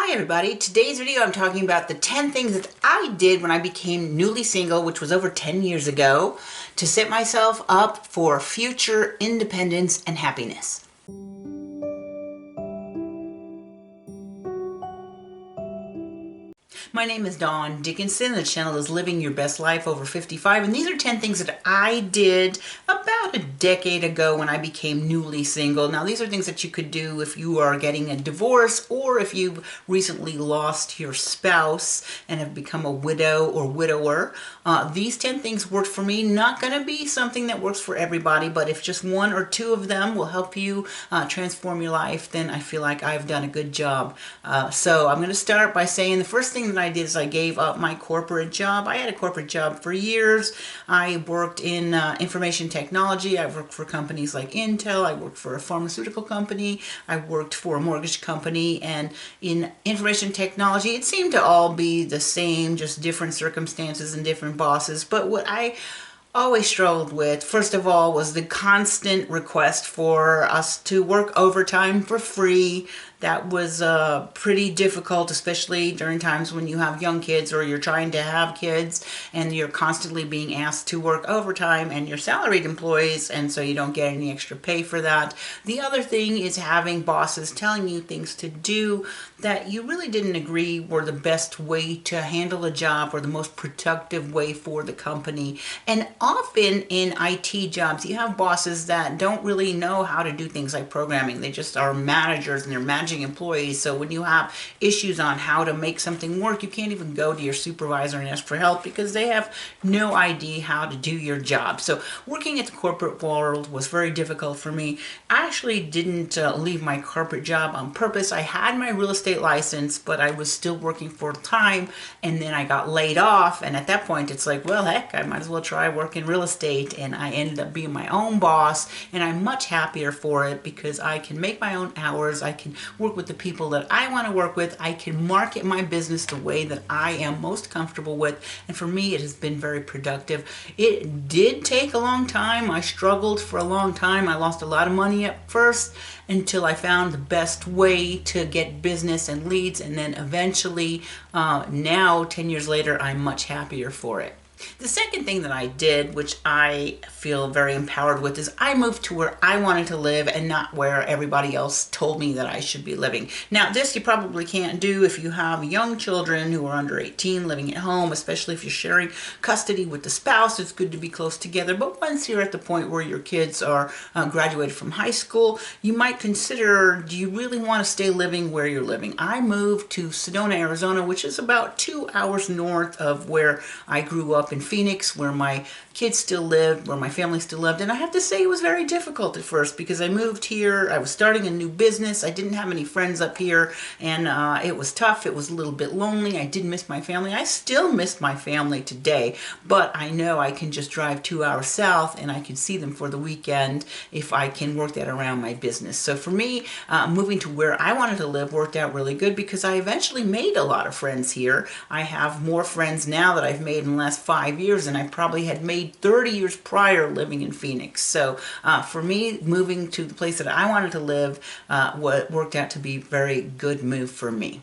Hi everybody, today's video I'm talking about the 10 things that I did when I became newly single, which was over 10 years ago, to set myself up for future independence and happiness. My name is Dawn Dickinson. The channel is Living Your Best Life Over 55, and these are 10 things that I did about a decade ago when I became newly single. Now, these are things that you could do if you are getting a divorce or if you've recently lost your spouse and have become a widow or widower. These 10 things worked for me. Not going to be something that works for everybody, but if just one or two of them will help you transform your life, then I feel like I've done a good job. So I'm going to start by saying the first thing that I did is I gave up my corporate job. I had a corporate job for years. I worked in information technology. I worked for companies like Intel. I worked for a pharmaceutical company. I worked for a mortgage company. And in information technology, it seemed to all be the same, just different circumstances and different bosses. But what I always struggled with, first of all, was the constant request for us to work overtime for free. That was pretty difficult, especially during times when you have young kids or you're trying to have kids and you're constantly being asked to work overtime and you're salaried employees, and so you don't get any extra pay for that. The other thing is having bosses telling you things to do that you really didn't agree were the best way to handle a job or the most productive way for the company. And often in IT jobs, you have bosses that don't really know how to do things like programming. They just are managers and they're managing employees. So when you have issues on how to make something work, you can't even go to your supervisor and ask for help because they have no idea how to do your job. So working at the corporate world was very difficult for me. I actually didn't leave my corporate job on purpose. I had my real estate license, but I was still working full time, and then I got laid off. And at that point, it's like, well, heck, I might as well try working real estate. And I ended up being my own boss, and I'm much happier for it because I can make my own hours. I can work with the people that I want to work with. I can market my business the way that I am most comfortable with. And for me, it has been very productive. It did take a long time. I struggled for a long time. I lost a lot of money at first until I found the best way to get business and leads. And then eventually, now 10 years later, I'm much happier for it. The second thing that I did, which I feel very empowered with, is I moved to where I wanted to live and not where everybody else told me that I should be living. Now, this you probably can't do if you have young children who are under 18 living at home, especially if you're sharing custody with the spouse. It's good to be close together. But once you're at the point where your kids are graduated from high school, you might consider, do you really want to stay living where you're living? I moved to Sedona, Arizona, which is about 2 hours north of where I grew up in Phoenix, where my kids still lived, where my family still lived. And I have to say it was very difficult at first because I moved here. I was starting a new business. I didn't have any friends up here, and it was tough. It was a little bit lonely. I did miss my family. I still miss my family today, but I know I can just drive 2 hours south and I can see them for the weekend if I can work that around my business. So for me, moving to where I wanted to live worked out really good because I eventually made a lot of friends here. I have more friends now that I've made in the last 5 years than I probably had made 30 years prior living in Phoenix. So for me, moving to the place that I wanted to live worked out to be a very good move for me.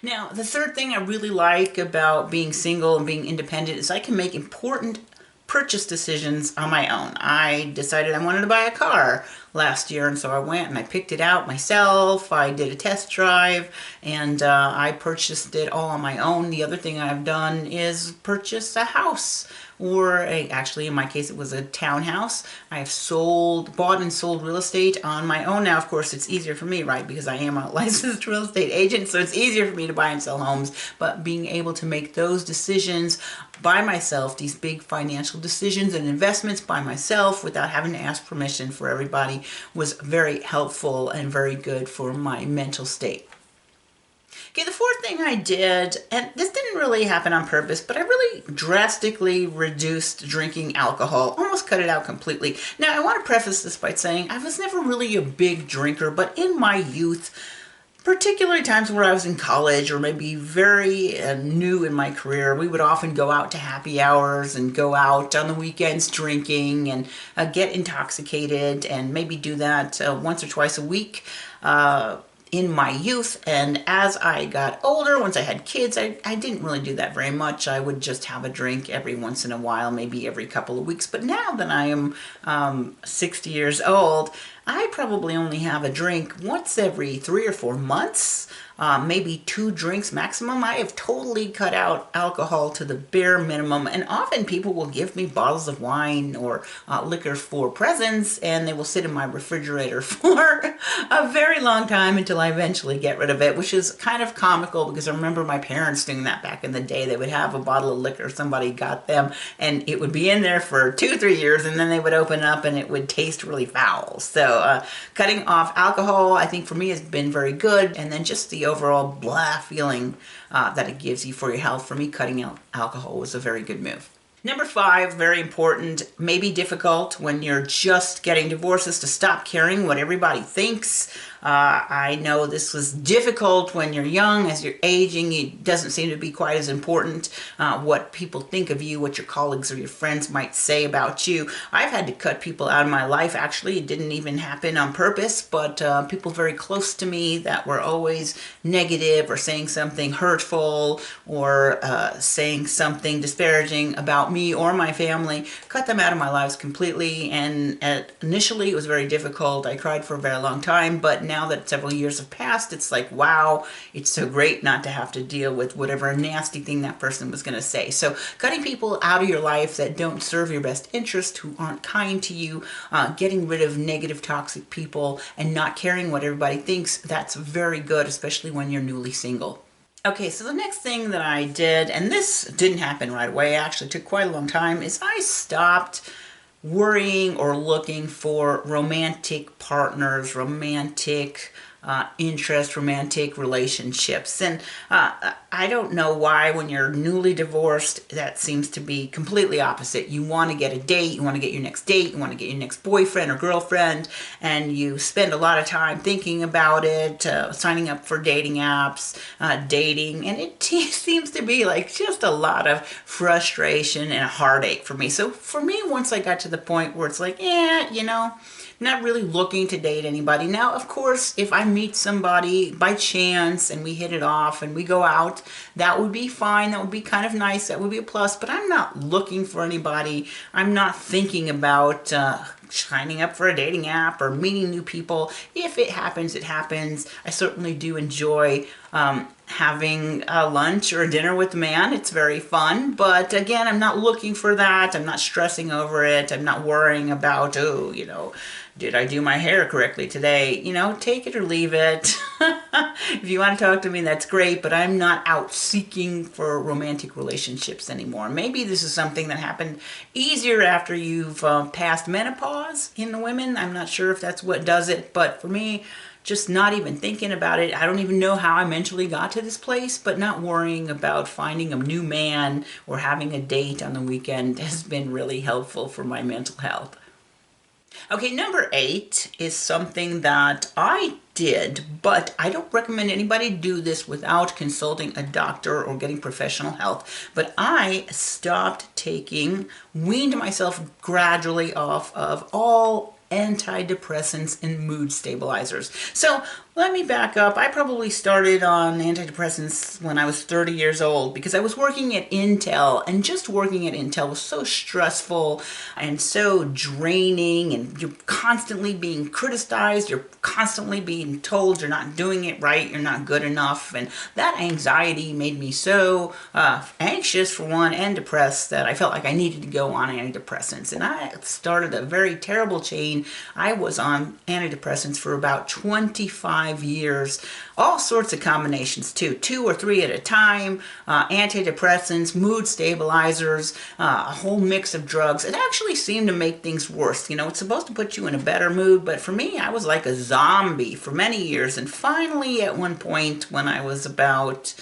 Now, the third thing I really like about being single and being independent is I can make important purchase decisions on my own. I decided I wanted to buy a car last year, and so I went and I picked it out myself. I did a test drive, and I purchased it all on my own. The other thing I've done is purchase a house, or actually in my case it was a townhouse. I have bought and sold real estate on my own. Now, of course, it's easier for me, right, because I am a licensed real estate agent, so it's easier for me to buy and sell homes. But being able to make those decisions by myself, these big financial decisions and investments by myself without having to ask permission for everybody, was very helpful and very good for my mental state. Okay, the fourth thing I did, and this didn't really happen on purpose, but I really drastically reduced drinking alcohol, almost cut it out completely. Now, I want to preface this by saying I was never really a big drinker, but in my youth, particularly times where I was in college or maybe very new in my career, we would often go out to happy hours and go out on the weekends drinking and get intoxicated, and maybe do that once or twice a week. in my youth, and as I got older, once I had kids, I didn't really do that very much. I would just have a drink every once in a while, maybe every couple of weeks. But now that I am 60 years old, I probably only have a drink once every 3 or 4 months, maybe 2 drinks maximum. I have totally cut out alcohol to the bare minimum, and often people will give me bottles of wine or liquor for presents, and they will sit in my refrigerator for a very long time until I eventually get rid of it, which is kind of comical because I remember my parents doing that back in the day. They would have a bottle of liquor somebody got them, and it would be in there for 2 or 3 years, and then they would open up and it would taste really foul. So cutting off alcohol, I think for me, has been very good, and then just the overall blah feeling that it gives you for your health. For me, cutting out alcohol was a very good move. Number 5, very important, maybe difficult when you're just getting divorced, is to stop caring what everybody thinks. I know this was difficult when you're young. As you're aging, it doesn't seem to be quite as important what people think of you, what your colleagues or your friends might say about you. I've had to cut people out of my life. Actually, it didn't even happen on purpose, but people very close to me that were always negative or saying something hurtful or saying something disparaging about me or my family, cut them out of my lives completely. And initially, it was very difficult. I cried for a very long time, but now that several years have passed, it's like, wow, it's so great not to have to deal with whatever nasty thing that person was going to say. So cutting people out of your life that don't serve your best interest, who aren't kind to you, getting rid of negative, toxic people, and not caring what everybody thinks, that's very good, especially when you're newly single. Okay, so the next thing that I did, and this didn't happen right away, actually took quite a long time, is I stopped worrying or looking for romantic partners, romantic interest, romantic relationships. And I don't know why when you're newly divorced, that seems to be completely opposite. You want to get a date, you want to get your next date, you want to get your next boyfriend or girlfriend, and you spend a lot of time thinking about it, signing up for dating apps, dating, and it seems to be like just a lot of frustration and heartache for me. So for me, once I got to the point where it's like, yeah, you know, not really looking to date anybody. Now, of course, if I meet somebody by chance and we hit it off and we go out, that would be fine. That would be kind of nice. That would be a plus. But I'm not looking for anybody. I'm not thinking about signing up for a dating app or meeting new people. If it happens, it happens. I certainly do enjoy having a lunch or a dinner with a man. It's very fun. But again, I'm not looking for that. I'm not stressing over it. I'm not worrying about, oh, you know, did I do my hair correctly today? You know, take it or leave it. If you want to talk to me, that's great, but I'm not out seeking for romantic relationships anymore. Maybe this is something that happened easier after you've passed menopause in the women. I'm not sure if that's what does it, but for me, just not even thinking about it. I don't even know how I mentally got to this place, but not worrying about finding a new man or having a date on the weekend has been really helpful for my mental health. Okay, number 8 is something that I did, but I don't recommend anybody do this without consulting a doctor or getting professional help. But I weaned myself gradually off of all antidepressants and mood stabilizers. So let me back up. I probably started on antidepressants when I was 30 years old because I was working at Intel, and just working at Intel was so stressful and so draining, and you're constantly being criticized, you're constantly being told you're not doing it right, you're not good enough, and that anxiety made me so anxious for one and depressed that I felt like I needed to go on antidepressants. And I started a very terrible chain. I was on antidepressants for about 25 years, all sorts of combinations too, 2 or 3 at a time, antidepressants, mood stabilizers, a whole mix of drugs. It actually seemed to make things worse. You know, it's supposed to put you in a better mood, but for me, I was like a zombie for many years. And finally, at one point when I was about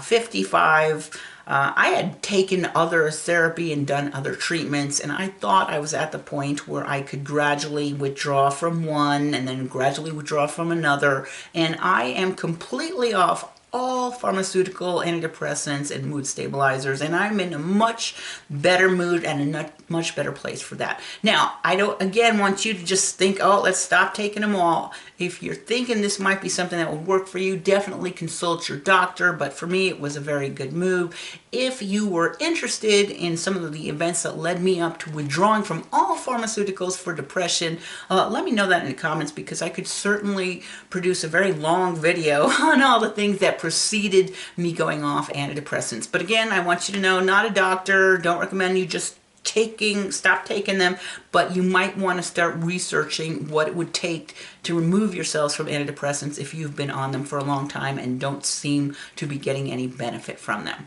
55, I had taken other therapy and done other treatments, and I thought I was at the point where I could gradually withdraw from one and then gradually withdraw from another, and I am completely off all pharmaceutical antidepressants and mood stabilizers, and I'm in a much better mood and a much better place for that. Now, I don't, again, want you to just think, oh, let's stop taking them all. If you're thinking this might be something that would work for you, definitely consult your doctor, but for me, it was a very good move. If you were interested in some of the events that led me up to withdrawing from all pharmaceuticals for depression, let me know that in the comments, because I could certainly produce a very long video on all the things that preceded me going off antidepressants. But again, I want you to know, not a doctor, don't recommend you just stop taking them, but you might want to start researching what it would take to remove yourselves from antidepressants if you've been on them for a long time and don't seem to be getting any benefit from them.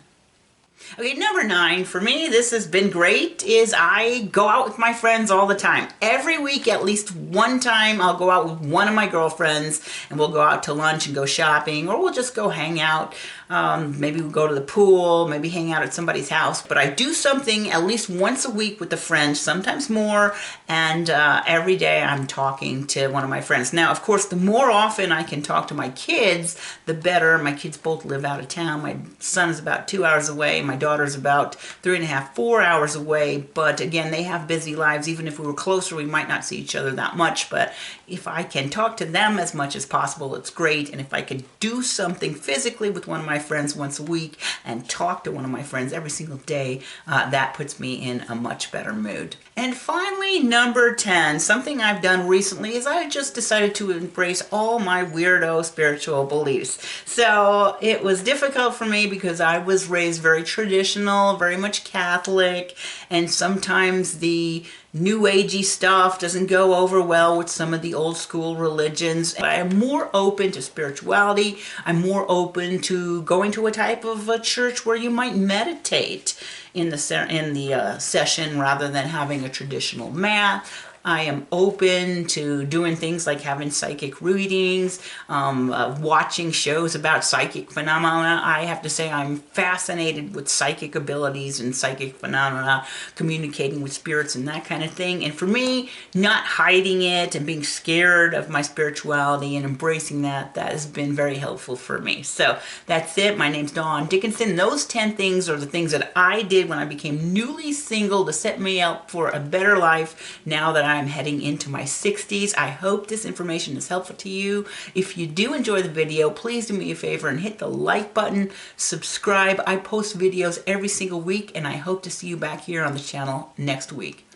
Okay, number 9, for me, this has been great, is I go out with my friends all the time. Every week, at least one time, I'll go out with one of my girlfriends, and we'll go out to lunch and go shopping, or we'll just go hang out. Maybe we'll go to the pool, maybe hang out at somebody's house. But I do something at least once a week with the friends, sometimes more, and every day I'm talking to one of my friends. Now, of course, the more often I can talk to my kids, the better. My kids both live out of town. My son is about 2 hours away. My daughter's about 3.5, 4 hours away. But again, they have busy lives. Even if we were closer, we might not see each other that much. But if I can talk to them as much as possible, it's great. And if I could do something physically with one of my friends once a week and talk to one of my friends every single day, that puts me in a much better mood. And finally, number 10, something I've done recently is I just decided to embrace all my weirdo spiritual beliefs. So it was difficult for me because I was raised very traditional, very much Catholic, and sometimes the new agey stuff doesn't go over well with some of the old school religions. I am more open to spirituality. I'm more open to going to a type of a church where you might meditate in the session rather than having a traditional mass. I am open to doing things like having psychic readings, watching shows about psychic phenomena. I have to say I'm fascinated with psychic abilities and psychic phenomena, communicating with spirits and that kind of thing. And for me, not hiding it and being scared of my spirituality and embracing that has been very helpful for me. So that's it. My name's Dawn Dickinson. Those 10 things are the things that I did when I became newly single to set me up for a better life now that I'm heading into my 60s. I hope this information is helpful to you. If you do enjoy the video, please do me a favor and hit the like button, subscribe. I post videos every single week, and I hope to see you back here on the channel next week.